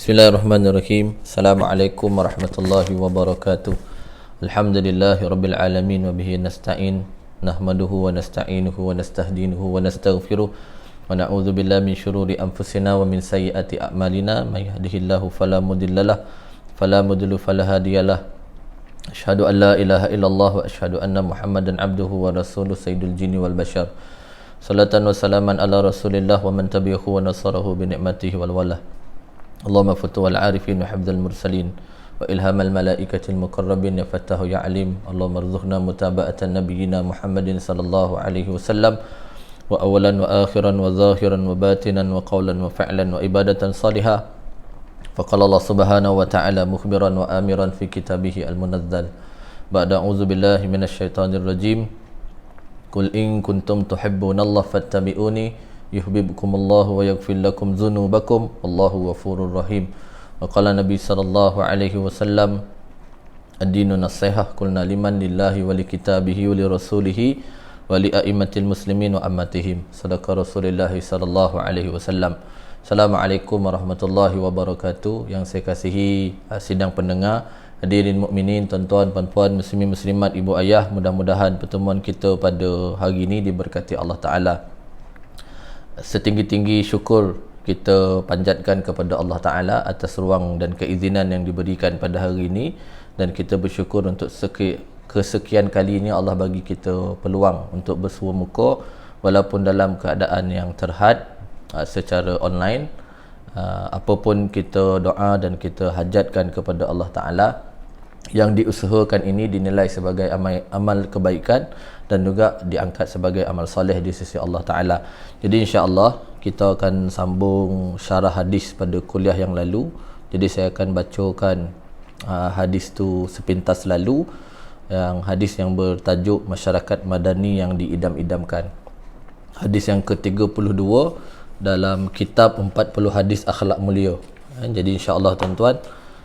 Bismillahirrahmanirrahim. Assalamualaikum warahmatullahi wabarakatuh. Alhamdulillahi rabbil alamin wa bihi nasta'in. Nahmaduhu wa nasta'inuhu wa nastahdinuhu wa nastaghfiruh. Wa na'udzu billahi min syururi anfusina wa min sayyiati a'malina. May yahdihillahu fala mudhillalah fala mudhilla fala hadiyalah. Asyhadu an la ilaha illallah wa asyhadu anna Muhammadan abduhu wa rasuluh sayyidul jinni wal bashar. Salatan wa salaman ala Rasulillah wa man tabi'ahu wa nasarahu bi ni'matihi wal walah. Allahumma futuhal arifin wa hifdzal mursalin wa ilhamal malaikatil muqarrabin ya fattahu ya alim. Allahumma rzuqna mutaba'atan nabiyyina Muhammadin sallallahu alaihi wasallam wa awalan wa akhiran wa zahiran wa batinan wa qawlan wa fa'lan wa ibadatan salihah. Faqala Allah subhanahu wa ta'ala mukhbiran wa amiran fi kitabihi al-munazzal. Ba'da a'udzu billahi minasy syaithanir rajim. Qul in kuntum tuhibbunallaha fattabi'uni yuhibbukumullahu wa yaghfir lakum dzunubakum wallahu ghafurur rahim. Wa qala Nabi sallallahu alaihi wasallam ad-dinu nasihah qulna liman lillahi wa li kitabihi wa li rasulihi wa li a'immatil muslimin wa ammatihim. Sadaqa Rasulullah sallallahu alaihi wasallam. Assalamualaikum warahmatullahi wabarakatuh. Yang saya kasihi sidang pendengar, hadirin mukminin, tuan-tuan, puan-puan, muslimin muslimat, ibu ayah, mudah-mudahan pertemuan kita pada hari ini diberkati Allah Taala. Setinggi-tinggi syukur kita panjatkan kepada Allah Ta'ala atas ruang dan keizinan yang diberikan pada hari ini, dan kita bersyukur untuk kesekian kalinya Allah bagi kita peluang untuk bersua muka walaupun dalam keadaan yang terhad secara online. Apapun kita doa dan kita hajatkan kepada Allah Ta'ala, yang diusahakan ini dinilai sebagai amal kebaikan dan juga diangkat sebagai amal soleh di sisi Allah Ta'ala. Jadi insya-Allah kita akan sambung syarah hadis pada kuliah yang lalu. Jadi saya akan bacakan hadis tu sepintas lalu, yang hadis yang bertajuk masyarakat madani yang diidam-idamkan. Hadis yang ke-32 dalam kitab 40 hadis akhlak mulia. Jadi insya-Allah tuan-tuan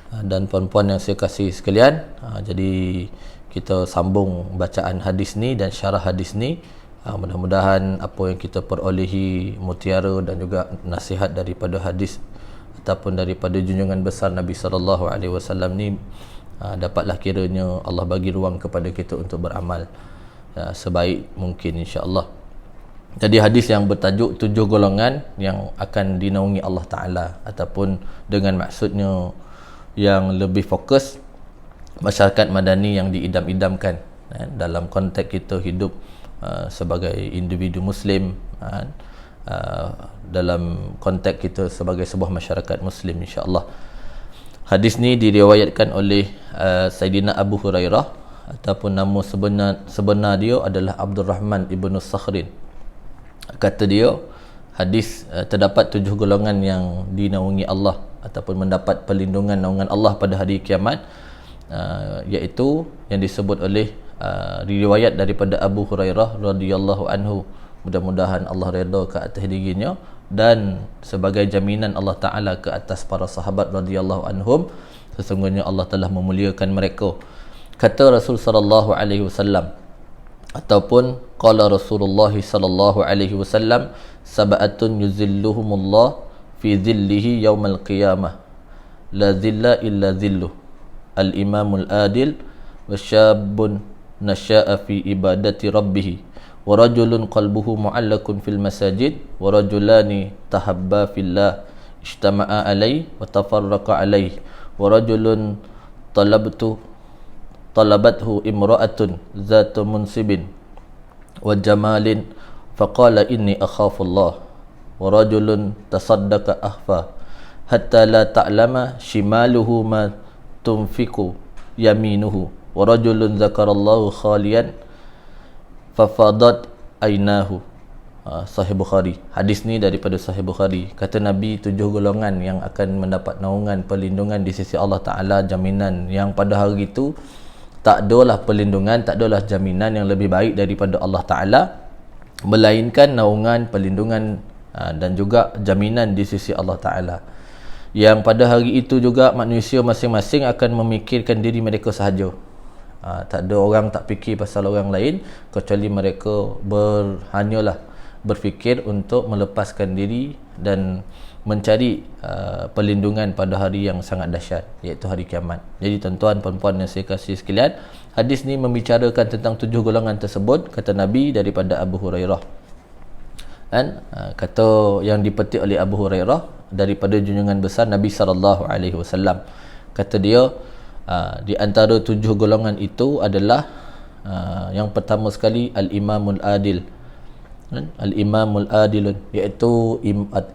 dan puan-puan yang saya kasih sekalian, jadi kita sambung bacaan hadis ni dan syarah hadis ni. Mudah-mudahan apa yang kita perolehi mutiara dan juga nasihat daripada hadis ataupun daripada junjungan besar Nabi sallallahu alaihi wasallam ni dapatlah kiranya Allah bagi ruang kepada kita untuk beramal sebaik mungkin insya-Allah. Jadi hadis yang bertajuk 7 golongan yang akan dinaungi Allah Taala, ataupun dengan maksudnya yang lebih fokus masyarakat madani yang diidam-idamkan dalam konteks kita hidup sebagai individu muslim, dalam konteks kita sebagai sebuah masyarakat muslim insya-Allah. Hadis ni diriwayatkan oleh Sayyidina Abu Hurairah, ataupun nama sebenar dia adalah Abdul Rahman ibn Sakhrin. Kata dia, hadis terdapat 7 golongan yang dinaungi Allah ataupun mendapat perlindungan naungan Allah pada hari kiamat, iaitu yang disebut oleh riwayat daripada Abu Hurairah radhiyallahu anhu. Mudah-mudahan Allah redha ke atas dirinya, dan sebagai jaminan Allah Ta'ala ke atas para sahabat radhiyallahu anhum, sesungguhnya Allah telah memuliakan mereka. Kata Rasul sallallahu alaihi wasallam, ataupun qala Rasulullah sallallahu alaihi wasallam, sab'atun yuzilluhumullah fi dhillihi yaumal qiyamah la dhilla illa dhilluh, al-imamul adil wa syabun nasya'a fi ibadati rabbih wa rajulun qalbuhu mu'allakun fil masajid wa rajulani tahabba fillah ijtama'a alayhi wa tafarraqa alayhi wa rajulun talabathu imra'atun zatu munsibin wa jamalin faqala inni akhafu Allah wa rajulun tasaddaqa akhfa hatta la ta'lama shimaluhu ma tunfiqu yaminuhu wa rajulun zakarallahu khaliyan fafadat ainahu. Sahih Bukhari. Hadis ni daripada Sahih Bukhari. Kata Nabi, 7 golongan yang akan mendapat naungan perlindungan di sisi Allah Ta'ala, jaminan yang pada hari itu tak adalah perlindungan, tak adalah jaminan yang lebih baik daripada Allah Ta'ala, melainkan naungan, perlindungan dan juga jaminan di sisi Allah Ta'ala, yang pada hari itu juga manusia masing-masing akan memikirkan diri mereka sahaja. Tak ada orang tak fikir pasal orang lain, kecuali mereka hanyalah berfikir untuk melepaskan diri dan mencari perlindungan pada hari yang sangat dahsyat, iaitu hari kiamat. Jadi tuan-tuan perempuan yang saya kasih sekalian, hadis ni membicarakan tentang 7 golongan tersebut, kata Nabi daripada Abu Hurairah. Dan kata yang dipetik oleh Abu Hurairah daripada junjungan besar Nabi SAW, kata dia, di antara 7 golongan itu adalah yang pertama sekali al-imamul adil. Al-imamul adilun, iaitu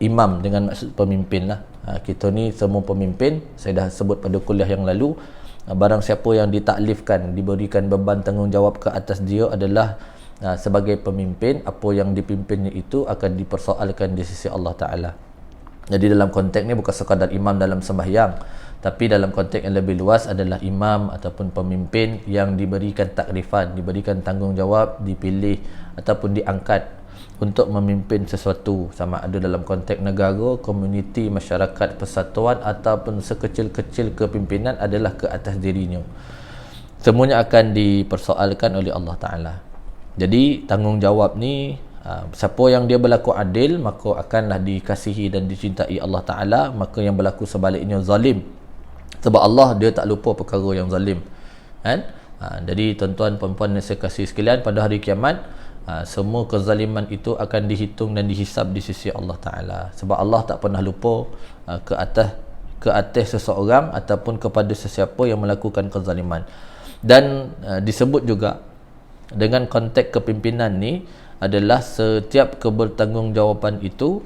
imam dengan maksud pemimpin lah. Kita ni semua pemimpin, saya dah sebut pada kuliah yang lalu. Barang siapa yang ditaklifkan, diberikan beban tanggungjawab ke atas dia adalah sebagai pemimpin, apa yang dipimpinnya itu akan dipersoalkan di sisi Allah Ta'ala. Jadi dalam konteks ni bukan sekadar imam dalam sembahyang, tapi dalam konteks yang lebih luas adalah imam ataupun pemimpin yang diberikan takrifan, diberikan tanggungjawab, dipilih ataupun diangkat untuk memimpin sesuatu, sama ada dalam konteks negara, komuniti, masyarakat, persatuan ataupun sekecil-kecil kepimpinan adalah ke atas dirinya. Semuanya akan dipersoalkan oleh Allah Ta'ala. Jadi tanggungjawab ni, siapa yang dia berlaku adil maka akanlah dikasihi dan dicintai Allah Ta'ala. Maka yang berlaku sebaliknya zalim, sebab Allah dia tak lupa perkara yang zalim, kan? Jadi tuan-tuan perempuan yang saya kasih sekalian, pada hari kiamat semua kezaliman itu akan dihitung dan dihisab di sisi Allah Ta'ala. Sebab Allah tak pernah lupa ke atas seseorang ataupun kepada sesiapa yang melakukan kezaliman. Dan disebut juga dengan konteks kepimpinan ni adalah setiap kebertanggungjawaban itu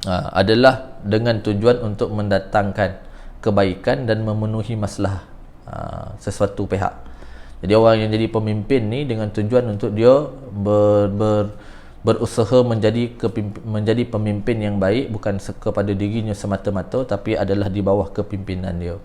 adalah dengan tujuan untuk mendatangkan kebaikan dan memenuhi masalah sesuatu pihak. Jadi orang yang jadi pemimpin ni dengan tujuan untuk dia berusaha menjadi pemimpin yang baik, bukan kepada dirinya semata-mata, tapi adalah di bawah kepimpinan dia.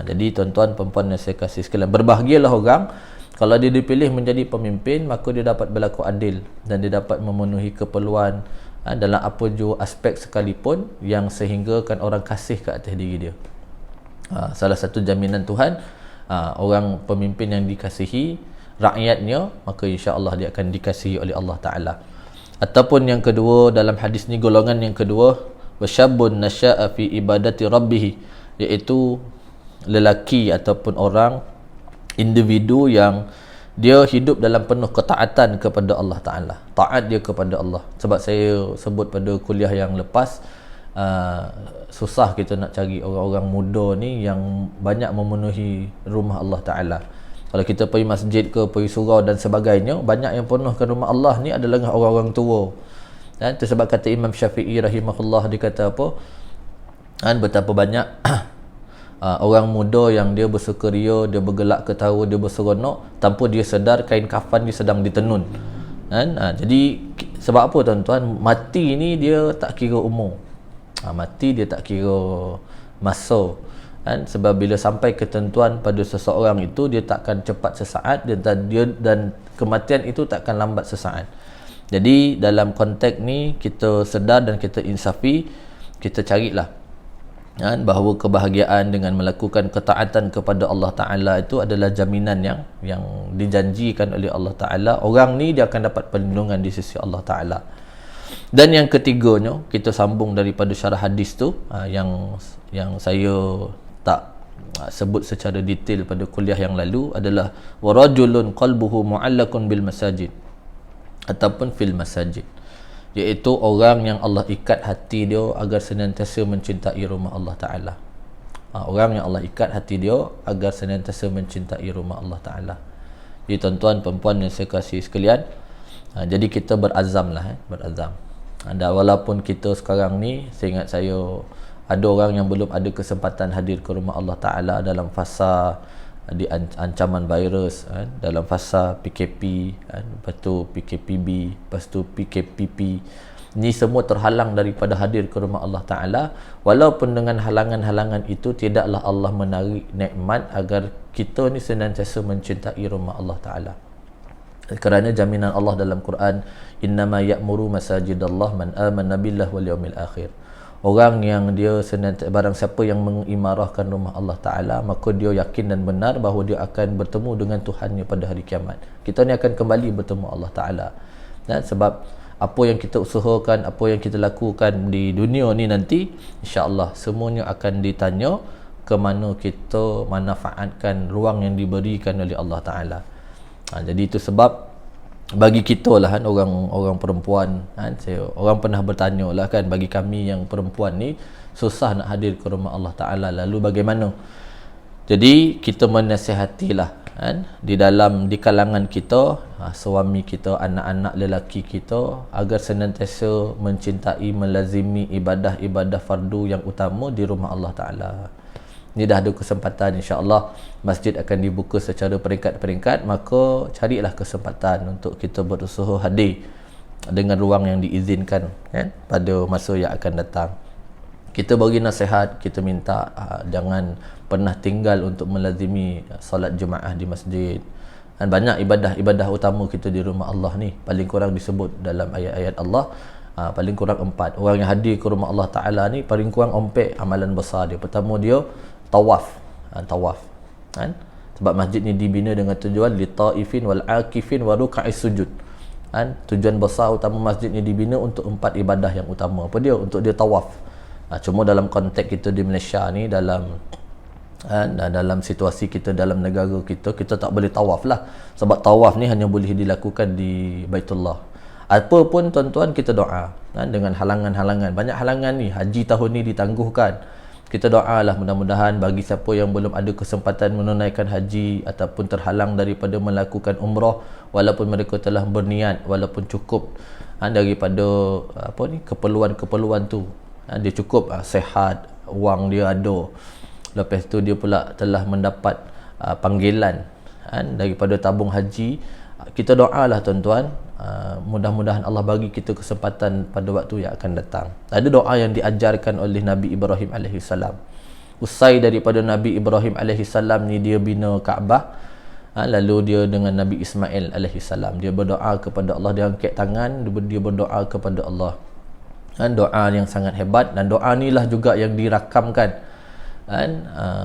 Jadi tuan-tuan perempuan yang saya kasih sekalian, berbahagialah orang kalau dia dipilih menjadi pemimpin, maka dia dapat berlaku adil dan dia dapat memenuhi keperluan dalam apa jua aspek sekalipun yang sehinggakan orang kasih ke atas diri dia. Salah satu jaminan Tuhan, orang pemimpin yang dikasihi rakyatnya, maka insya-Allah dia akan dikasihi oleh Allah Ta'ala. Ataupun yang kedua dalam hadis ni, golongan yang kedua, wasyabun nasya'a fi ibadati rabbih, iaitu lelaki ataupun orang, individu yang dia hidup dalam penuh ketaatan kepada Allah Ta'ala, taat dia kepada Allah. Sebab saya sebut pada kuliah yang lepas, susah kita nak cari orang-orang muda ni yang banyak memenuhi rumah Allah Ta'ala. Kalau kita pergi masjid ke, pergi surau dan sebagainya, banyak yang penuhkan rumah Allah ni adalah orang-orang tua. Dan itu sebab kata Imam Syafi'i rahimahullah, dia kata apa? Betapa banyak orang muda yang dia bersukaria, dia bergelak ketawa, dia berseronok, tanpa dia sedar kain kafan dia sedang ditenun. Jadi sebab apa tuan-tuan? Mati ni dia tak kira umur. Mati dia tak kira masa. Sebab bila sampai ketentuan pada seseorang itu, dia takkan cepat sesaat, dan kematian itu takkan lambat sesaat. Jadi dalam konteks ni kita sedar dan kita insafi, kita carilah bahawa kebahagiaan dengan melakukan ketaatan kepada Allah Ta'ala itu adalah jaminan yang dijanjikan oleh Allah Ta'ala. Orang ni dia akan dapat perlindungan di sisi Allah Ta'ala. Dan yang ketiganya, kita sambung daripada syarah hadis tu, yang saya tak sebut secara detail pada kuliah yang lalu, adalah warajulun qalbuhu mu'allakun bil masajid ataupun fil masajid, iaitu orang yang Allah ikat hati dia agar senantiasa mencintai rumah Allah Ta'ala. Orang yang Allah ikat hati dia agar senantiasa mencintai rumah Allah Ta'ala. Jadi tuan-tuan perempuan yang saya kasih sekalian, jadi kita berazam lah, berazam. Dan walaupun kita sekarang ni, saya ingat saya ada orang yang belum ada kesempatan hadir ke rumah Allah Ta'ala dalam fasa di ancaman virus, dalam fasa PKP, lepas tu PKPB, lepas tu PKPP, ni semua terhalang daripada hadir ke rumah Allah Ta'ala. Walaupun dengan halangan-halangan itu, tidaklah Allah menarik nikmat agar kita ni senantiasa mencintai rumah Allah Ta'ala. Kerana jaminan Allah dalam Quran, innama ya'muru masajidallah man amana billah wal yawmil akhir. Orang yang dia senantiasa, barang siapa yang mengimarahkan rumah Allah Ta'ala, maka dia yakin dan benar bahawa dia akan bertemu dengan Tuhannya pada hari kiamat. Kita ni akan kembali bertemu Allah Ta'ala. Dan sebab apa yang kita usahakan, apa yang kita lakukan di dunia ni nanti, insya-Allah semuanya akan ditanya ke mana kita manfaatkan ruang yang diberikan oleh Allah Taala. Jadi itu sebab bagi kita lah kan, orang perempuan kan, orang pernah bertanya lah kan, bagi kami yang perempuan ni susah nak hadir ke rumah Allah Taala, lalu bagaimana? Jadi kita menasihatilah kan, di kalangan kita, suami kita, anak-anak lelaki kita, agar senantiasa mencintai, melazimi ibadah-ibadah fardu yang utama di rumah Allah Taala. Ni dah ada kesempatan, insya-Allah masjid akan dibuka secara peringkat-peringkat, maka carilah kesempatan untuk kita berusaha hadir dengan ruang yang diizinkan kan pada masa yang akan datang. Kita bagi nasihat, kita minta jangan pernah tinggal untuk melazimi solat jemaah di masjid. Dan banyak ibadah utama kita di rumah Allah ni, paling kurang disebut dalam ayat-ayat Allah, paling kurang 4. Orang yang hadir ke rumah Allah Ta'ala ni paling kurang 4 amalan besar dia. Pertama dia tawaf, kan? Sebab masjid ni dibina dengan tujuan li taifin wal akifin wa ruka'is sujud. Kan? Tujuan besar utama masjid ni dibina untuk 4 ibadah yang utama. Apa dia? Untuk dia tawaf. Cuma dalam konteks kita di Malaysia ni, dalam situasi kita, dalam negara kita tak boleh tawaf lah, sebab tawaf ni hanya boleh dilakukan di Baitullah. Apa pun tuan-tuan, kita doa dengan halangan-halangan, banyak halangan ni. Haji tahun ni ditangguhkan, kita doa lah mudah-mudahan bagi siapa yang belum ada kesempatan menunaikan haji ataupun terhalang daripada melakukan umrah, walaupun mereka telah berniat, walaupun cukup daripada keperluan-keperluan tu, dia cukup sehat, wang dia ada, lepas tu dia pula telah mendapat panggilan daripada tabung haji. Kita doalah tuan-tuan, mudah-mudahan Allah bagi kita kesempatan pada waktu yang akan datang. Ada doa yang diajarkan oleh Nabi Ibrahim AS. Usai daripada Nabi Ibrahim AS ni dia bina Kaabah, lalu dia dengan Nabi Ismail AS, dia berdoa kepada Allah, dia angkat tangan, dia berdoa kepada Allah. Doa yang sangat hebat, dan doa inilah juga yang dirakamkan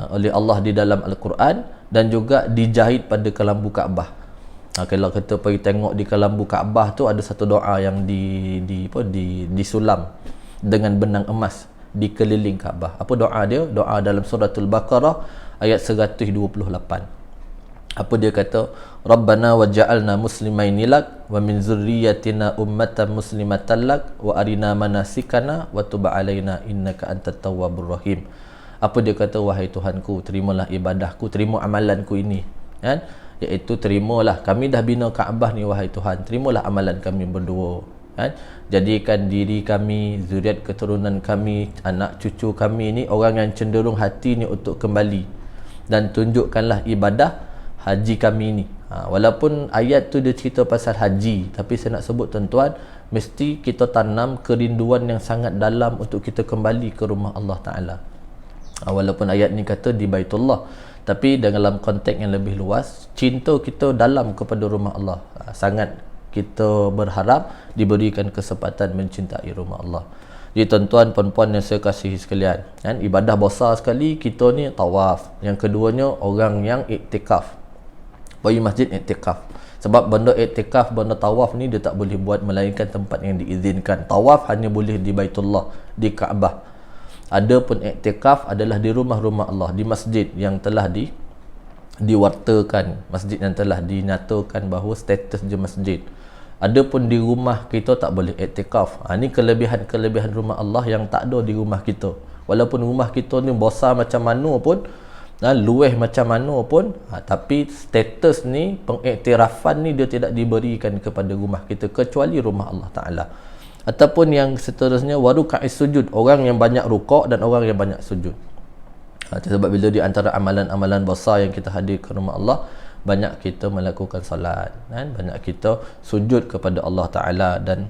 oleh Allah di dalam Al-Quran, dan juga dijahit pada kelambu Kaabah. Kalau kita pergi tengok di kelambu Kaabah tu, ada satu doa yang disulam dengan benang emas di keliling Kaabah. Apa doa dia? Doa dalam suratul Baqarah ayat 128. Apa dia kata? Rabbana waj'alna muslimaini lak wa min zurriyyatina ummatan muslimatan lak wa arina manasikana wa tub alaina innaka antat tawwabur rahim. Apa dia kata? Wahai Tuhanku, terimalah ibadahku, terima amalanku ini, kan? Iaitu terimalah, kami dah bina Kaabah ni wahai Tuhan, terimalah amalan kami berdua, kan? Jadikan diri kami, zuriat keturunan kami, anak cucu kami ni orang yang cenderung hati ni untuk kembali, dan tunjukkanlah ibadah haji kami ni. Walaupun ayat tu dia cerita pasal haji, tapi saya nak sebut tuan-tuan, mesti kita tanam kerinduan yang sangat dalam untuk kita kembali ke rumah Allah Ta'ala. Walaupun ayat ni kata di Baitullah, tapi dalam konteks yang lebih luas, cinta kita dalam kepada rumah Allah. Sangat kita berharap diberikan kesempatan mencintai rumah Allah. Jadi tuan-tuan, puan-puan yang saya kasihi sekalian, kan, ibadah besar sekali kita ni tawaf. Yang keduanya, orang yang iktikaf, pergi masjid iktikaf. Sebab benda iktikaf, benda tawaf ni dia tak boleh buat melainkan tempat yang diizinkan. Tawaf hanya boleh di Baitullah, di Kaabah. Adapun iktikaf adalah di rumah-rumah Allah, di masjid yang telah diwartakan, masjid yang telah dinyatakan bahawa status je masjid. Adapun di rumah kita tak boleh iktikaf. Ni kelebihan-kelebihan rumah Allah yang tak ada di rumah kita. Walaupun rumah kita ni besar macam mana pun, luweh macam mana pun, tapi status ni, pengiktirafan ni dia tidak diberikan kepada rumah kita kecuali rumah Allah Ta'ala. Ataupun yang seterusnya, waruka'is sujud, orang yang banyak rukuk dan orang yang banyak sujud. Sebab bila di antara amalan-amalan besar yang kita hadir ke rumah Allah, banyak kita melakukan salat, kan? Banyak kita sujud kepada Allah Ta'ala, dan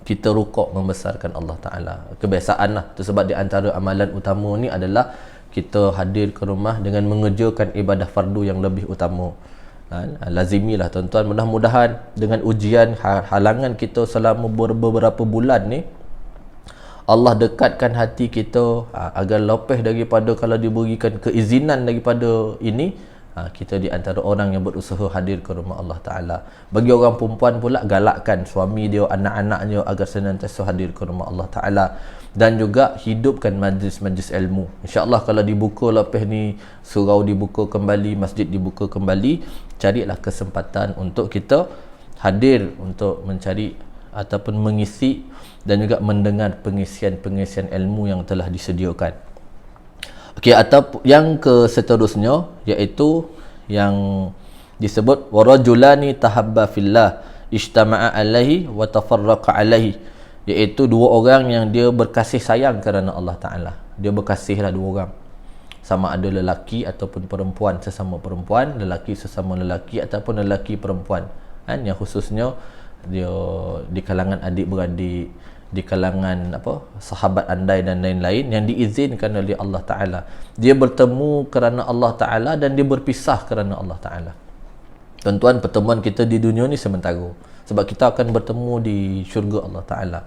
kita rukuk membesarkan Allah Ta'ala. Kebiasaan lah. Itu sebab di antara amalan utama ni adalah kita hadir ke rumah dengan mengerjakan ibadah fardu yang lebih utama. Lazimilah tuan-tuan. Mudah-mudahan dengan ujian, halangan kita selama beberapa bulan ni, Allah dekatkan hati kita agar lepas daripada, kalau diberikan keizinan daripada ini, kita di antara orang yang berusaha hadir ke rumah Allah Ta'ala. Bagi orang perempuan pula, galakkan suami dia, anak-anaknya agar senantiasa hadir ke rumah Allah Ta'ala. Dan juga hidupkan majlis-majlis ilmu. InsyaAllah kalau dibuka lepas ni, surau dibuka kembali, masjid dibuka kembali, carilah kesempatan untuk kita hadir untuk mencari ataupun mengisi dan juga mendengar pengisian-pengisian ilmu yang telah disediakan. Okey, atau yang ke seterusnya iaitu yang disebut warajulani tahabba fillah ijtama'a alaihi wa tafarraqa alaihi, iaitu dua orang yang dia berkasih sayang kerana Allah Taala. Dia berkasihlah dua orang. Sama ada lelaki ataupun perempuan sesama perempuan, lelaki sesama lelaki ataupun lelaki perempuan. Yang khususnya dia di kalangan adik-beradik, di kalangan sahabat andai dan lain-lain yang diizinkan oleh Allah Ta'ala. Dia bertemu kerana Allah Ta'ala dan dia berpisah kerana Allah Ta'ala. Tuan-tuan, pertemuan kita di dunia ni sementara, sebab kita akan bertemu di syurga Allah Ta'ala.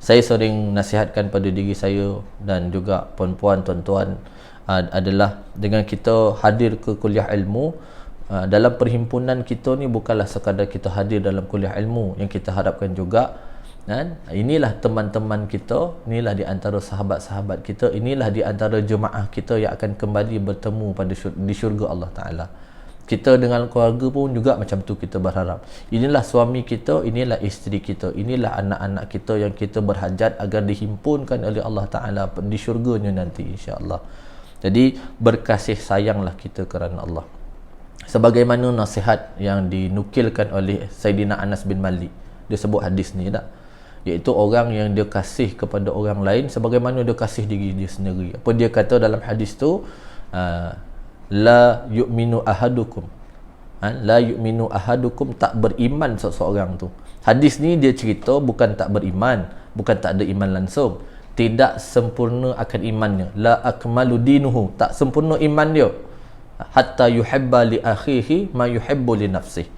Saya sering nasihatkan pada diri saya dan juga puan-puan, tuan-tuan, adalah dengan kita hadir ke kuliah ilmu, dalam perhimpunan kita ni bukanlah sekadar kita hadir dalam kuliah ilmu. Yang kita harapkan juga, inilah teman-teman kita, inilah di antara sahabat-sahabat kita, inilah di antara jemaah kita yang akan kembali bertemu di syurga Allah Ta'ala. Kita dengan keluarga pun juga macam tu, kita berharap inilah suami kita, inilah isteri kita, inilah anak-anak kita yang kita berhajat agar dihimpunkan oleh Allah Ta'ala di syurganya nanti, insya-Allah. Jadi berkasih sayanglah kita kerana Allah, sebagaimana nasihat yang dinukilkan oleh Sayyidina Anas bin Malik. Dia sebut hadis ni tak, iaitu orang yang dia kasih kepada orang lain sebagaimana dia kasih diri dia sendiri. Apa dia kata dalam hadis tu? La yu'minu ahadukum, la yu'minu ahadukum, tak beriman seseorang tu. Hadis ni dia cerita bukan tak beriman, bukan tak ada iman langsung, tidak sempurna akan imannya. La akmalu dinuhu, tak sempurna iman dia, hatta yuhibba li akhihi ma yuhibbu li nafsihi,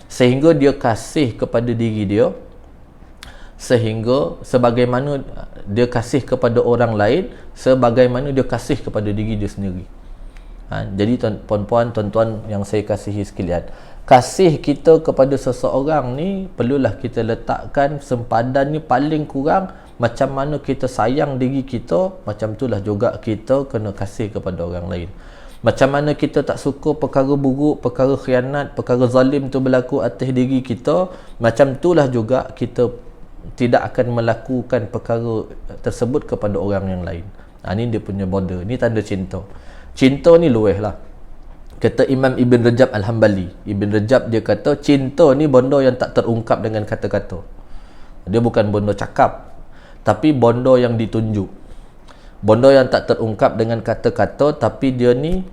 sehingga dia kasih kepada diri dia sehingga sebagaimana dia kasih kepada orang lain sebagaimana dia kasih kepada diri dia sendiri. Jadi puan-puan, tuan-tuan yang saya kasihi sekalian, kasih kita kepada seseorang ni perlulah kita letakkan sempadan ni paling kurang macam mana kita sayang diri kita, macam itulah juga kita kena kasih kepada orang lain. Macam mana kita tak suka perkara buruk, perkara khianat, perkara zalim tu berlaku atas diri kita, macam itulah juga kita tidak akan melakukan perkara tersebut kepada orang yang lain. Ini dia punya border, ni tanda cinta. Cinta ni luweh lah. Kata Imam Ibn Rajab Al-Hambali, Ibn Rajab dia kata cinta ni benda yang tak terungkap dengan kata-kata. Dia bukan benda cakap, tapi benda yang ditunjuk. Benda yang tak terungkap dengan kata-kata, tapi dia ni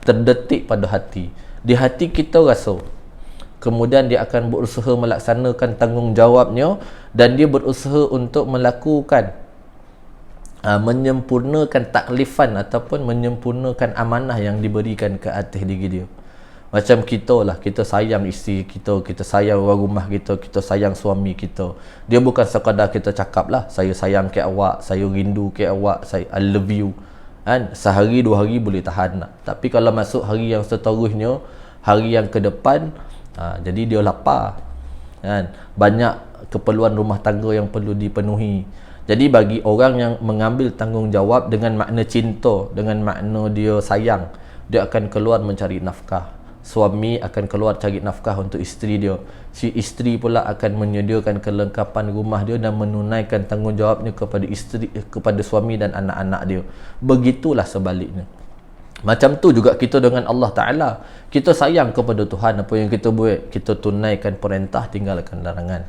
terdetik pada hati. Di hati kita rasa. Kemudian dia akan berusaha melaksanakan tanggungjawabnya dan dia berusaha untuk melakukan menyempurnakan taklifan ataupun menyempurnakan amanah yang diberikan ke atas diri dia. Macam kita lah, kita sayang isteri kita, kita sayang orang rumah kita, kita sayang suami kita. Dia bukan sekadar kita cakap lah, saya sayang ke awak, saya rindu ke awak, I love you. Sehari dua hari boleh tahan lah. Tapi kalau masuk hari yang seterusnya, hari yang ke depan, jadi dia lapar. Banyak keperluan rumah tangga yang perlu dipenuhi. Jadi bagi orang yang mengambil tanggungjawab dengan makna cinta, dengan makna dia sayang, dia akan keluar mencari nafkah. Suami akan keluar cari nafkah untuk isteri dia. Si isteri pula akan menyediakan kelengkapan rumah dia dan menunaikan tanggungjawabnya kepada isteri, kepada suami dan anak-anak dia. Begitulah sebaliknya. Macam tu juga kita dengan Allah Ta'ala. Kita sayang kepada Tuhan, apa yang kita buat, kita tunaikan perintah, tinggalkan larangan.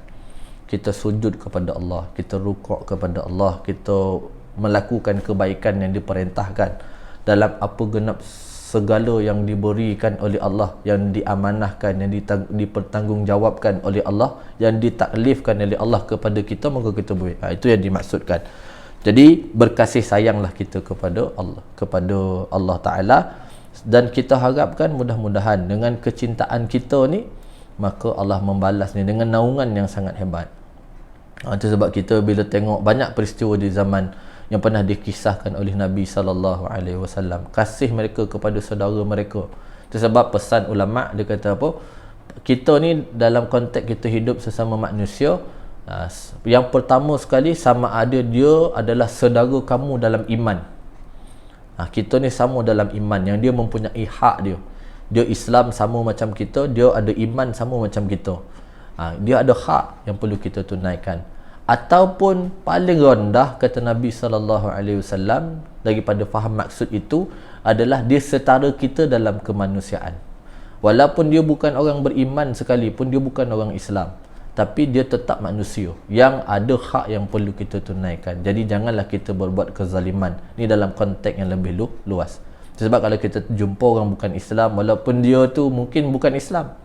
Kita sujud kepada Allah, kita rukuk kepada Allah, kita melakukan kebaikan yang diperintahkan dalam apa genap segala yang diberikan oleh Allah, yang diamanahkan, yang dipertanggungjawabkan oleh Allah, yang ditaklifkan oleh Allah kepada kita, maka kita buat. Itu yang dimaksudkan. Jadi berkasih sayanglah kita kepada Allah Ta'ala, dan kita harapkan mudah-mudahan dengan kecintaan kita ni, maka Allah membalasnya dengan naungan yang sangat hebat. Itu sebab kita bila tengok banyak peristiwa di zaman yang pernah dikisahkan oleh Nabi sallallahu alaihi wasallam. Kasih mereka kepada saudara mereka. Itu sebab pesan ulama dia kata apa? Kita ni dalam konteks kita hidup sesama manusia, yang pertama sekali sama ada dia adalah saudara kamu dalam iman. Kita ni sama dalam iman, yang dia mempunyai hak dia. Dia Islam sama macam kita, dia ada iman sama macam kita. Dia ada hak yang perlu kita tunaikan. Ataupun paling rendah kata Nabi sallallahu alaihi wasallam daripada faham maksud itu adalah dia setara kita dalam kemanusiaan. Walaupun dia bukan orang beriman sekalipun, dia bukan orang Islam, tapi dia tetap manusia yang ada hak yang perlu kita tunaikan. Jadi janganlah kita berbuat kezaliman. Ni dalam konteks yang lebih luas. Sebab kalau kita jumpa orang bukan Islam, walaupun dia tu mungkin bukan Islam,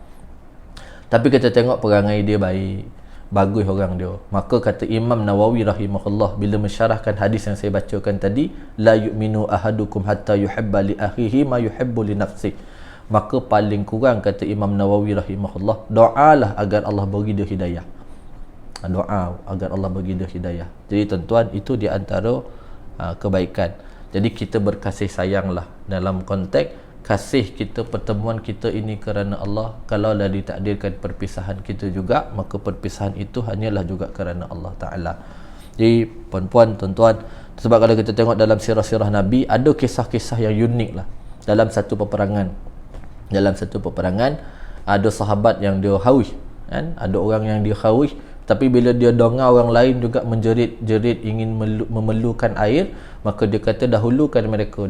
tapi kita tengok perangai dia baik, bagus orang dia, maka kata Imam Nawawi rahimahullah bila mensyarahkan hadis yang saya bacakan tadi, la yu'minu ahadukum hatta yuhibba li akhihi ma yuhibbu li nafsihi, maka paling kurang kata Imam Nawawi rahimahullah, doalah agar Allah bagi dia hidayah. Doa agar Allah bagi dia hidayah. Jadi tuan-tuan, itu di antara kebaikan. Jadi kita berkasih sayanglah dalam konteks kasih kita, pertemuan kita ini kerana Allah. Kalau dah ditakdirkan perpisahan kita juga, maka perpisahan itu hanyalah juga kerana Allah Ta'ala. Jadi puan-puan, tuan-tuan, sebab kalau kita tengok dalam sirah-sirah Nabi, ada kisah-kisah yang unik lah dalam satu peperangan. Dalam satu peperangan ada sahabat yang dia haus, kan? Ada orang yang dia haus, tapi bila dia dengar orang lain juga menjerit-jerit ingin memerlukan air, maka dia kata dahulukan mereka.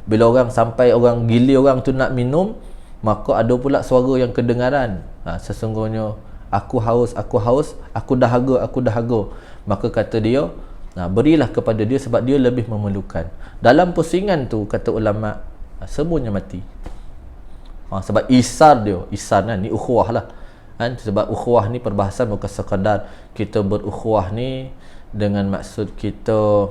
Bila orang sampai orang gila orang tu nak minum, maka ada pula suara yang kedengaran, sesungguhnya aku haus, aku dahaga. Maka kata dia, berilah kepada dia sebab dia lebih memerlukan. Dalam pusingan tu kata ulama, semuanya mati. Sebab isar kan, ni ukhuwah lah kan? Sebab ukhuwah ni perbahasan bukan sekadar kita berukhuwah ni dengan maksud kita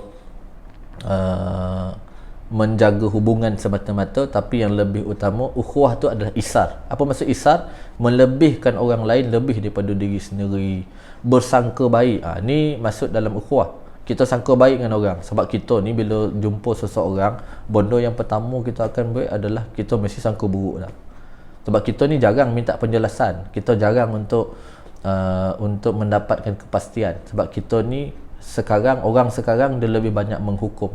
menjaga hubungan semata-mata, tapi yang lebih utama ukhuwah tu adalah isar. Apa maksud isar? Melebihkan orang lain lebih daripada diri sendiri, bersangka baik. Ni maksud dalam ukhuwah. Kita sangka baik dengan orang. Sebab kita ni bila jumpa seseorang, benda yang pertama kita akan buat adalah kita mesti sangka buruk lah. Sebab kita ni jarang minta penjelasan, kita jarang untuk mendapatkan kepastian. Sebab kita ni orang sekarang dia lebih banyak menghukum.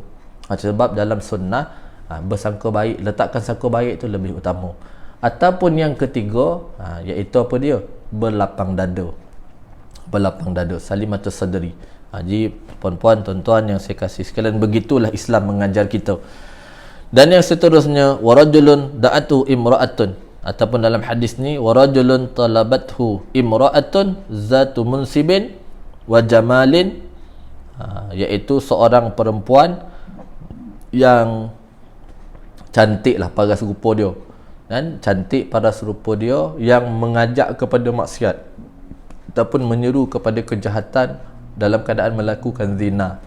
Sebab dalam sunnah, bersangka baik, letakkan sangka baik itu lebih utama. Ataupun yang ketiga, iaitu apa dia? Berlapang dada, salimatus sadri. Jadi puan-puan, tuan-tuan yang saya kasih sekalian, begitulah Islam mengajar kita. Dan yang seterusnya, warajulun da'atu imra'atun, ataupun dalam hadis ni, warajulun talabathu imra'atun zatu munsibin wa jamalin, iaitu seorang perempuan yang cantik lah paras rupa dia, dan cantik paras rupa dia, yang mengajak kepada maksiat ataupun menyeru kepada kejahatan dalam keadaan melakukan zina.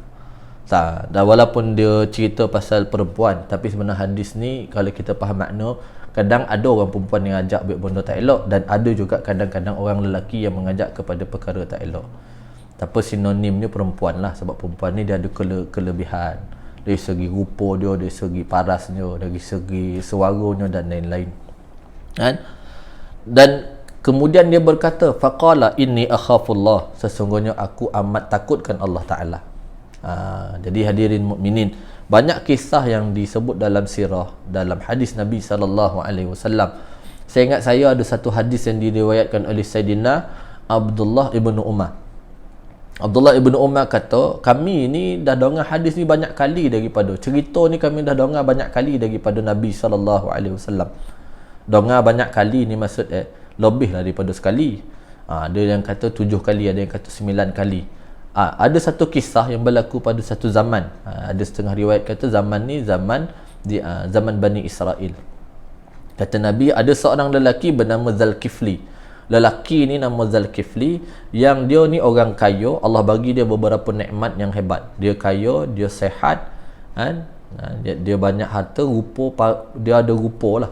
Dan walaupun dia cerita pasal perempuan, tapi sebenarnya hadis ni kalau kita faham makna, kadang ada orang perempuan yang ajak buat benda tak elok, dan ada juga kadang-kadang orang lelaki yang mengajak kepada perkara tak elok. Tapi sinonimnya perempuan lah, sebab perempuan ni dia ada kelebihan dari segi rupa dia, dari segi parasnya, dari segi suaranya dan lain-lain, kan? Dan kemudian dia berkata, faqala inni akhafullah, sesungguhnya aku amat takutkan Allah Ta'ala. Jadi hadirin mukminin, banyak kisah yang disebut dalam sirah, dalam hadis Nabi SAW. Saya ingat saya ada satu hadis yang diriwayatkan oleh Sayyidina Abdullah ibn Umar. Abdullah ibn Umar kata, kami ni dah dengar hadis ni banyak kali daripada, cerita ni kami dah dengar banyak kali daripada Nabi SAW. Dengar banyak kali ni maksud lebih lah daripada sekali. Ada yang kata 7 kali, ada yang kata 9 kali. Ada satu kisah yang berlaku pada satu zaman. Ada setengah riwayat kata zaman ni zaman Bani Israel. Kata Nabi, ada seorang lelaki bernama Zalkifli. Lelaki ni nama Zalkifli, yang dia ni orang kaya. Allah bagi dia beberapa nikmat yang hebat. Dia kaya, dia sehat, kan? Dia banyak harta, dia ada rupa lah.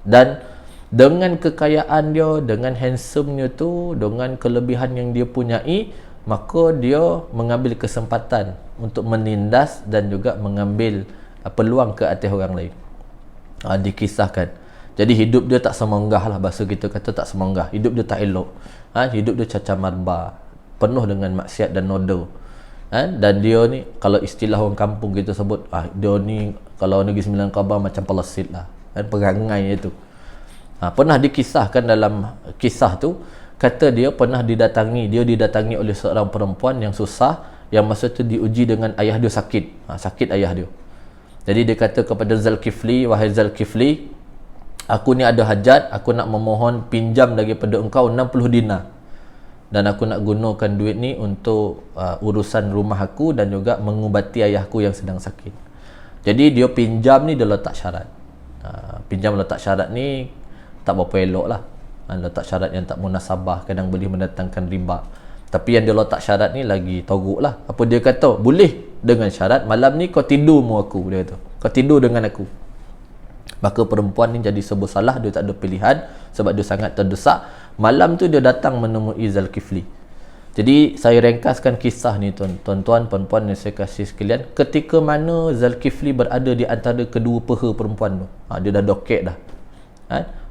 Dan dengan kekayaan dia, dengan handsome-nya tu, dengan kelebihan yang dia punyai, maka dia mengambil kesempatan untuk menindas dan juga mengambil peluang ke atas orang lain. Dikisahkan, jadi hidup dia tak semonggah lah, bahasa kita kata tak semonggah, hidup dia tak elok, hidup dia cacar marba, penuh dengan maksiat dan noda. Dan dia ni, kalau istilah orang kampung kita sebut, dia ni kalau Negeri Sembilan Khabar macam pelesit lah, perangai itu. Pernah dikisahkan dalam kisah tu, kata dia pernah didatangi oleh seorang perempuan yang susah, yang masa tu diuji dengan ayah dia sakit, sakit ayah dia. Jadi dia kata kepada Zulkifli, wahai Zulkifli, aku ni ada hajat, aku nak memohon pinjam daripada engkau 60 dinar, dan aku nak gunakan duit ni untuk urusan rumah aku dan juga mengubati ayahku yang sedang sakit. Jadi dia pinjam ni dia letak syarat. Pinjam letak syarat ni tak berapa elok lah. Letak syarat yang tak munasabah, kadang boleh mendatangkan riba. Tapi yang dia letak syarat ni lagi teruk lah. Apa dia kata? Boleh dengan syarat malam ni kau tidur mu aku, dia kata. Kau tidur dengan aku. Maka perempuan ni jadi serba salah, dia tak ada pilihan sebab dia sangat terdesak. Malam tu dia datang menemui Zulkifli. Jadi saya ringkaskan kisah ni tuan-tuan, puan-puan yang saya kasih sekalian. Ketika mana Zulkifli berada di antara kedua peha perempuan tu, dia dah dokek dah.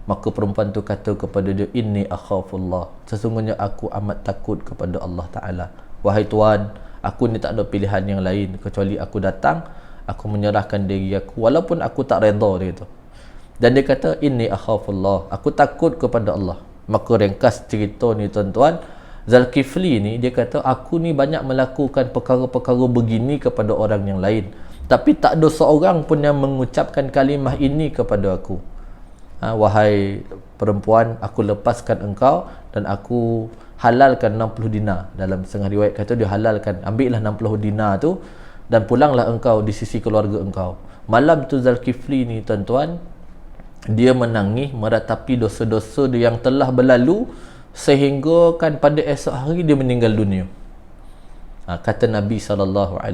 Maka perempuan tu kata kepada dia, inni akhafullah, sesungguhnya aku amat takut kepada Allah Ta'ala. Wahai tuan, aku ni tak ada pilihan yang lain kecuali aku datang, aku menyerahkan diri aku walaupun aku tak redha, dia kata. Dan dia kata, inni akhafullah, aku takut kepada Allah. Maka ringkas cerita ni tuan-tuan, Zulkifli ni dia kata, aku ni banyak melakukan perkara-perkara begini kepada orang yang lain, tapi tak ada seorang pun yang mengucapkan kalimah ini kepada aku. Wahai perempuan, aku lepaskan engkau dan aku halalkan 60 dinar. Dalam setengah riwayat kata dia halalkan, ambillah 60 dinar tu dan pulanglah engkau di sisi keluarga engkau. Malam tu Zulkifli ni tuan-tuan, dia menangis meratapi dosa-dosa dia yang telah berlalu, sehingga kan pada esok hari dia meninggal dunia. Kata Nabi SAW,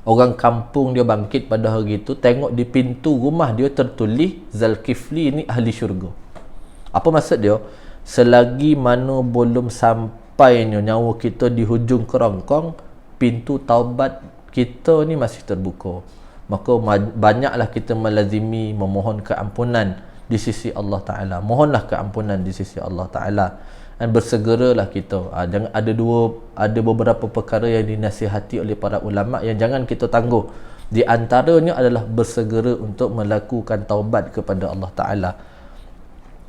orang kampung dia bangkit pada hari itu, tengok di pintu rumah dia tertulis Zulkifli ni ahli syurga. Apa maksud dia? Selagi mana belum sampainya nyawa kita di hujung kerongkong, pintu taubat kita ni masih terbuka. Maka banyaklah kita melazimi memohon keampunan di sisi Allah Ta'ala. Mohonlah keampunan di sisi Allah Ta'ala, dan bersegeralah kita. Jangan ada beberapa perkara yang dinasihati oleh para ulama yang jangan kita tangguh. Di antaranya adalah bersegera untuk melakukan taubat kepada Allah Ta'ala,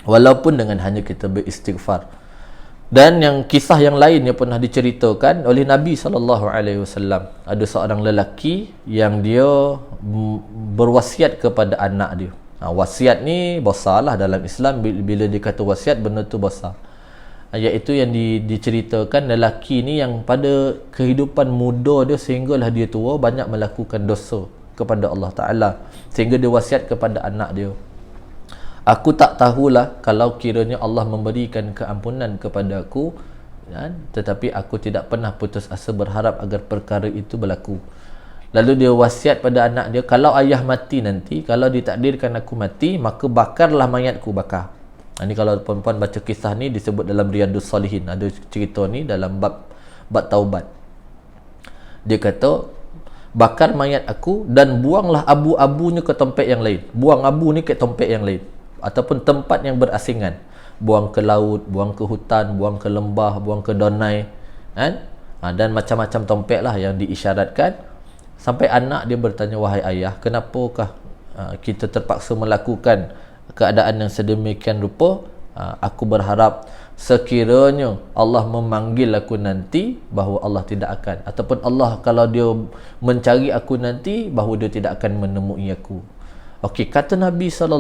walaupun dengan hanya kita beristighfar. Dan yang kisah yang lain yang pernah diceritakan oleh Nabi SAW, ada seorang lelaki yang dia berwasiat kepada anak dia. Wasiat ni besarlah dalam Islam. Bila dia kata wasiat, benda tu besar. Iaitu yang diceritakan lelaki ni yang pada kehidupan muda dia sehinggalah dia tua banyak melakukan dosa kepada Allah Ta'ala, sehingga dia wasiat kepada anak dia, aku tak tahulah kalau kiranya Allah memberikan keampunan kepada aku, tetapi aku tidak pernah putus asa berharap agar perkara itu berlaku. Lalu dia wasiat pada anak dia, kalau ayah mati nanti, kalau ditakdirkan aku mati, maka bakarlah mayatku, bakar. Ini kalau puan-puan baca kisah ni disebut dalam Riyadhus Salihin, ada cerita ni dalam bab taubat. Dia kata, bakar mayat aku dan buanglah abu-abunya ke tempat yang lain. Buang abu ni ke tempat yang lain, ataupun tempat yang berasingan. Buang ke laut, buang ke hutan, buang ke lembah, buang ke donai, dan macam-macam tempat lah yang diisyaratkan. Sampai anak dia bertanya, wahai ayah, kenapakah kita terpaksa melakukan keadaan yang sedemikian rupa? Aku berharap sekiranya Allah memanggil aku nanti, bahawa Allah tidak akan, ataupun Allah kalau dia mencari aku nanti, bahawa dia tidak akan menemui aku. Okey, kata Nabi SAW,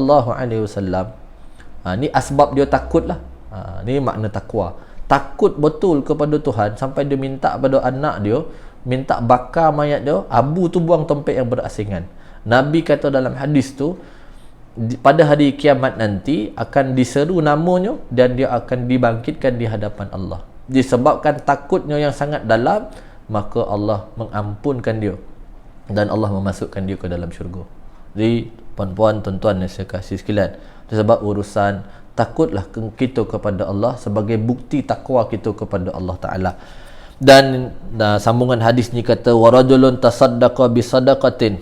ni asbab dia takut lah. Ni makna takwa. Takut betul kepada Tuhan sampai dia minta pada anak dia, minta bakar mayat dia, abu tu buang tempat yang berasingan. Nabi kata dalam hadis tu, pada hari kiamat nanti akan diseru namanya dan dia akan dibangkitkan di hadapan Allah. Disebabkan takutnya yang sangat dalam, maka Allah mengampunkan dia dan Allah memasukkan dia ke dalam syurga. Jadi puan-puan, tuan-tuan yang saya kasih sekalian, sebab urusan takutlah kita kepada Allah sebagai bukti takwa kita kepada Allah Ta'ala. Dan sambungan hadis ni kata warajulun tasaddaqa bi sadaqatin,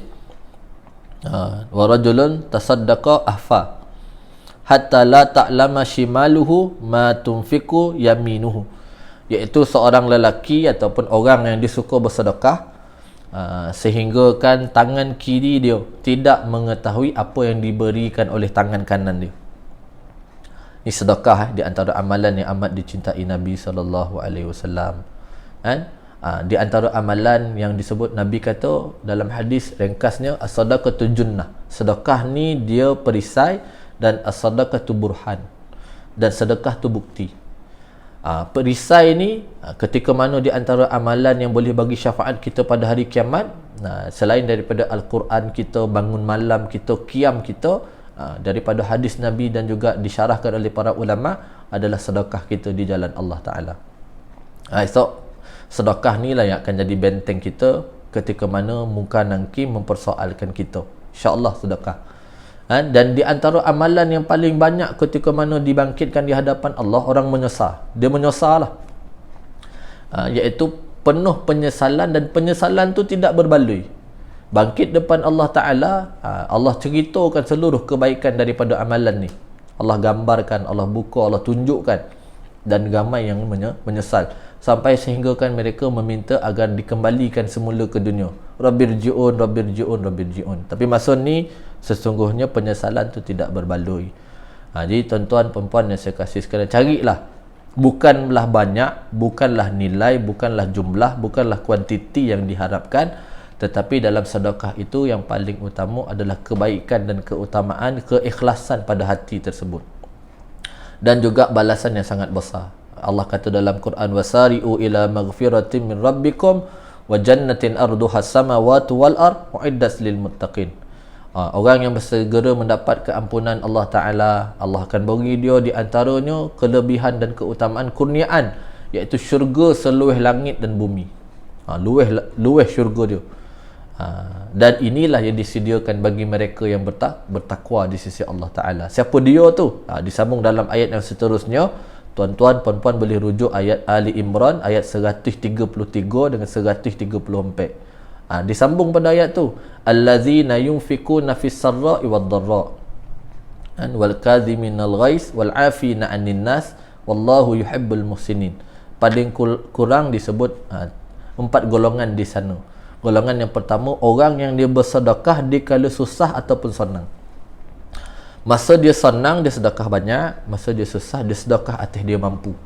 warajulun tasaddaqa ahfa hatta la ta'lama shimaluhu ma tunfiqu yaminuhu, iaitu seorang lelaki ataupun orang yang disuka bersedekah sehingga kan tangan kiri dia tidak mengetahui apa yang diberikan oleh tangan kanan dia. Ini sedekah di antara amalan yang amat dicintai Nabi SAW. Di antara amalan yang disebut, Nabi kata dalam hadis ringkasnya, as-sadaqatu junnah, sedekah ni dia perisai, dan as-sadaqatu burhan, dan sedekah tu bukti. Perisai ni ketika mana di antara amalan yang boleh bagi syafaat kita pada hari kiamat, selain daripada Al-Quran kita, bangun malam kita, qiyam kita, daripada hadis Nabi dan juga disyarahkan oleh para ulama, adalah sedekah kita di jalan Allah Ta'ala. So sedekah ni lah yang akan jadi benteng kita ketika mana muka nangki mempersoalkan kita, insyaAllah sedekah. Dan di antara amalan yang paling banyak ketika mana dibangkitkan di hadapan Allah, orang menyesal, dia menyesal lah, iaitu penuh penyesalan, dan penyesalan tu tidak berbaloi. Bangkit depan Allah Ta'ala, Allah ceritakan seluruh kebaikan daripada amalan ni, Allah gambarkan, Allah buka, Allah tunjukkan, dan ramai yang menyesal, sampai sehinggakan mereka meminta agar dikembalikan semula ke dunia. Rabbirji'un, Rabbirji'un, Rabbirji'un. Tapi masa ni sesungguhnya penyesalan tu tidak berbaloi. Jadi tuan-tuan perempuan yang saya kasih sekalian, carilah, bukanlah banyak, bukanlah nilai, bukanlah jumlah, bukanlah kuantiti yang diharapkan, tetapi dalam sedekah itu yang paling utama adalah kebaikan dan keutamaan, keikhlasan pada hati tersebut, dan juga balasan yang sangat besar. Allah kata dalam Quran, wasari'u ila maghfiratin min rabbikum wa jannatin arduha samawati wal ard uiddat lil muttaqin. Orang yang bersegera mendapat keampunan Allah Ta'ala, Allah akan bagi dia di antaranya kelebihan dan keutamaan kurniaan, iaitu syurga seluruh langit dan bumi. Luweh syurga dia. Dan inilah yang disediakan bagi mereka yang bertakwa di sisi Allah Ta'ala. Siapa dia tu? Disambung dalam ayat yang seterusnya. Tuan-tuan, puan-puan boleh rujuk ayat Ali Imran ayat 133 dengan 134. Disambung pada ayat tu, allazina yunfikuna fis sarra'i wad dharra wal kadhiminal ghais wal 'afina 'anil nas wallahu yuhibbul muhsinin. Paling kurang disebut 4 golongan di sana. Golongan yang pertama, orang yang dia bersedekah di kala susah ataupun senang. Masa dia senang, dia sedekah banyak. Masa dia susah, dia sedekah atas dia mampu.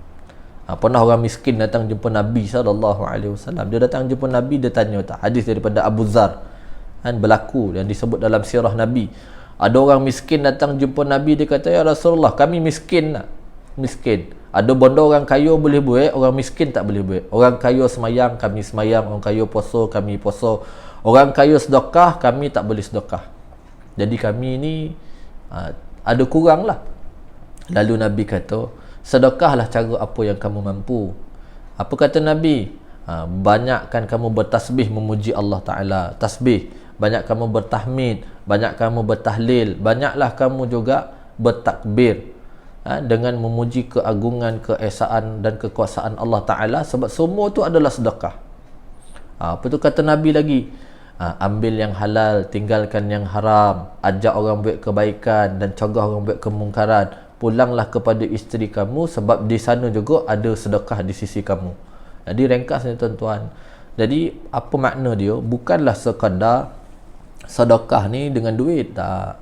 Pernah orang miskin datang jumpa Nabi SAW. Dia datang jumpa Nabi, dia tanya, hadis daripada Abu Zar, berlaku yang disebut dalam sirah Nabi. Ada orang miskin datang jumpa Nabi, dia kata, ya Rasulullah, kami miskin nak. Miskin. Ada benda orang kaya boleh buat, orang miskin tak boleh buat. Orang kaya semayang, kami semayang. Orang kaya puasa, kami puasa. Orang kaya sedekah, kami tak boleh sedekah. Jadi kami ni ada kurang lah. Lalu Nabi kata, sedekahlah cara apa yang kamu mampu. Apa kata Nabi? Banyakkan kamu bertasbih memuji Allah Ta'ala, tasbih. Banyak kamu bertahmid, banyak kamu bertahlil, banyaklah kamu juga bertakbir, dengan memuji keagungan, keesaan dan kekuasaan Allah Ta'ala, sebab semua tu adalah sedekah. Apa tu kata Nabi lagi? Ambil yang halal, tinggalkan yang haram, ajak orang buat kebaikan dan cegah orang buat kemungkaran. Pulanglah kepada isteri kamu, sebab di sana juga ada sedekah di sisi kamu. Jadi ringkasnya tuan-tuan, jadi apa makna dia? Bukanlah sekadar sedekah ni dengan duit, tak.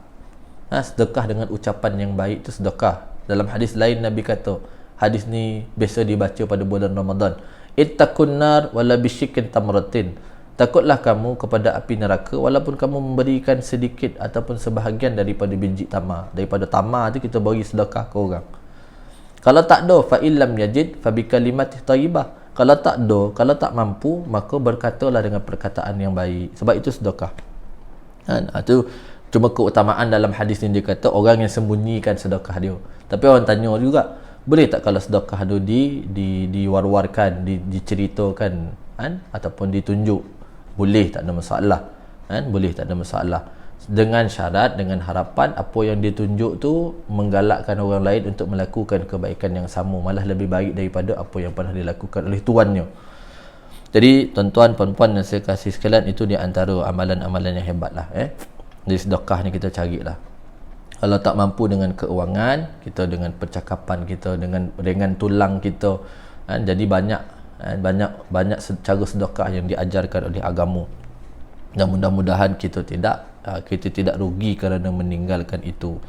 Sedekah dengan ucapan yang baik tu sedekah. Dalam hadis lain Nabi kata, hadis ni biasa dibaca pada bulan Ramadan, ittaqun nar wala bisyikkin tamratin. Takutlah kamu kepada api neraka walaupun kamu memberikan sedikit ataupun sebahagian daripada biji tamar. Daripada tamar tu kita bagi sedekah ke orang. Kalau tak ada, fa illam yajid fa bi kalimati thayyibah. Kalau tak ada, kalau tak mampu, maka berkatalah dengan perkataan yang baik. Sebab itu sedekah. Itu cuma keutamaan dalam hadis ni, dia kata orang yang sembunyikan sedekah dia. Tapi orang tanya juga, boleh tak kalau sedekah tu diwar-warkan, diceritakan, ataupun ditunjuk? Boleh, tak ada masalah. Boleh, tak ada masalah. Dengan syarat, dengan harapan apa yang ditunjuk tu menggalakkan orang lain untuk melakukan kebaikan yang sama, malah lebih baik daripada apa yang pernah dilakukan oleh tuannya. Jadi tuan-tuan, puan-puan yang saya kasih sekalian, itu di antara amalan-amalan yang hebat lah. Jadi sedekah ni kita carilah. Kalau tak mampu dengan keuangan kita, dengan percakapan kita, dengan ringan tulang kita, jadi banyak cara sedekah yang diajarkan oleh agama, dan mudah-mudahan kita tidak rugi kerana meninggalkan itu.